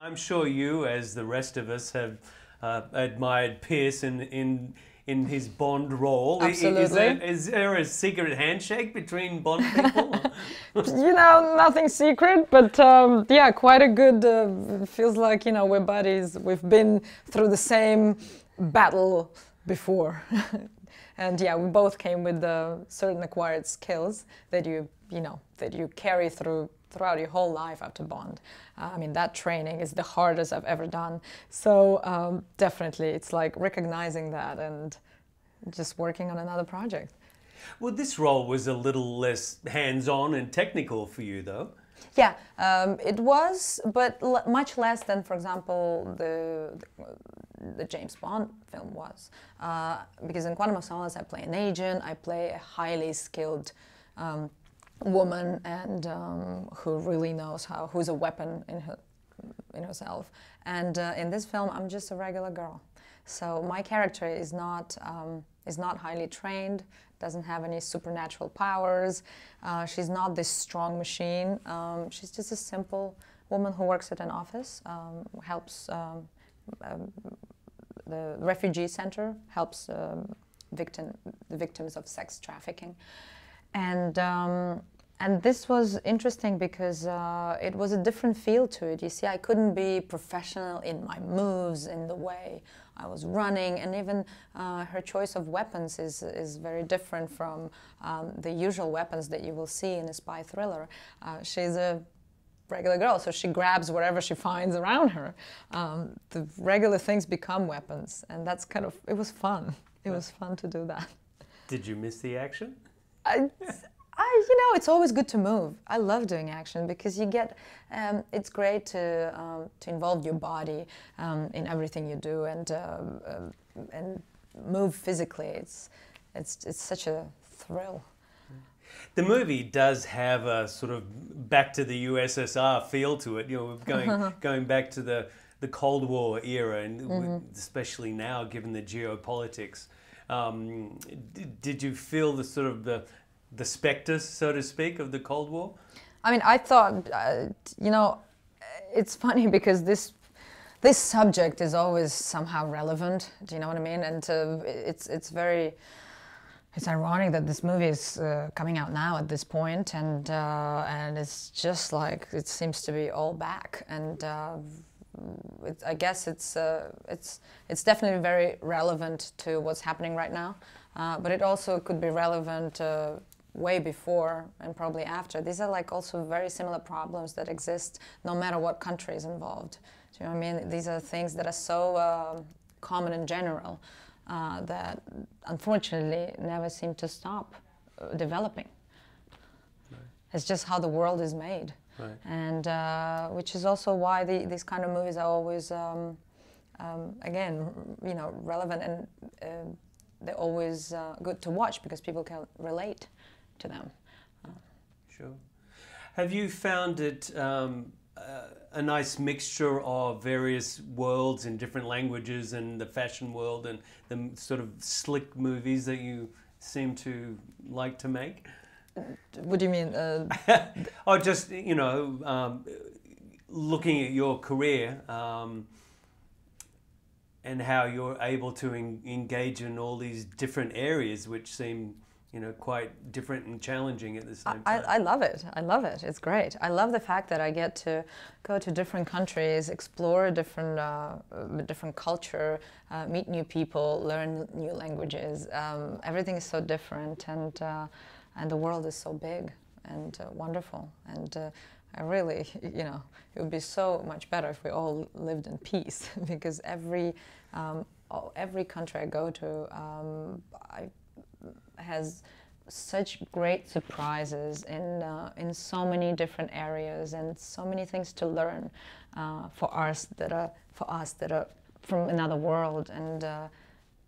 I'm sure you, as the rest of us, have admired Pierce in his Bond role. Absolutely. Is there a secret handshake between Bond people? Nothing secret, but yeah, quite a good, feels like, we're buddies. We've been through the same battle before. And yeah, we both came with certain acquired skills that that you carry throughout your whole life after Bond. I mean, that training is the hardest I've ever done. So definitely, it's like recognizing that and just working on another project. Well, this role was a little less hands-on and technical for you, though. Yeah, it was, but much less than, for example, the James Bond film was. Because in Quantum of Solace, I play an agent, I play a highly skilled woman and who really knows who's a weapon in herself. And in this film, I'm just a regular girl. So my character is not highly trained, doesn't have any supernatural powers. She's not this strong machine. She's just a simple woman who works at an office, helps the refugee center, helps the victims of sex trafficking. And this was interesting because it was a different feel to it. You see, I couldn't be professional in my moves, in the way I was running, and even her choice of weapons is very different from the usual weapons that you will see in a spy thriller. She's a regular girl, so she grabs whatever she finds around her. The regular things become weapons, and that's it was fun. It was fun to do that. Did you miss the action? It's always good to move. I love doing action because you get, it's great to involve your body in everything you do and move physically. It's such a thrill. The movie does have a sort of back to the USSR feel to it. Going back to the Cold War era, and especially now, given the geopolitics. Did you feel the sort of the specters, so to speak, of the Cold War? I mean, I thought, it's funny because this subject is always somehow relevant. Do you know what I mean? And it's ironic that this movie is coming out now at this point, and it's just like it seems to be all back. And I guess it's definitely very relevant to what's happening right now, but it also could be relevant way before and probably after. These are like also very similar problems that exist no matter what country is involved. Do you know what I mean? These are things that are so common in general that unfortunately never seem to stop developing. Right. It's just how the world is made. Right. And which is also why these kind of movies are always, again, relevant, and they're always good to watch because people can relate to them. Sure. Have you found it a nice mixture of various worlds in different languages, and the fashion world and the sort of slick movies that you seem to like to make? What do you mean? Oh, just, looking at your career and how you're able to engage in all these different areas, which seem, quite different and challenging at the same time. I love it. I love it. It's great. I love the fact that I get to go to different countries, explore different culture, meet new people, learn new languages. Everything is so different, and the world is so big and wonderful. And I really, it would be so much better if we all lived in peace, because every country I go to has such great surprises in so many different areas, and so many things to learn for us that are from another world. And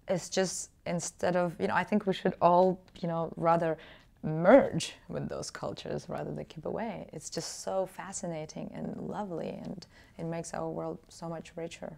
it's just, instead of, I think we should all, rather merge with those cultures rather than keep away. It's just so fascinating and lovely, and it makes our world so much richer.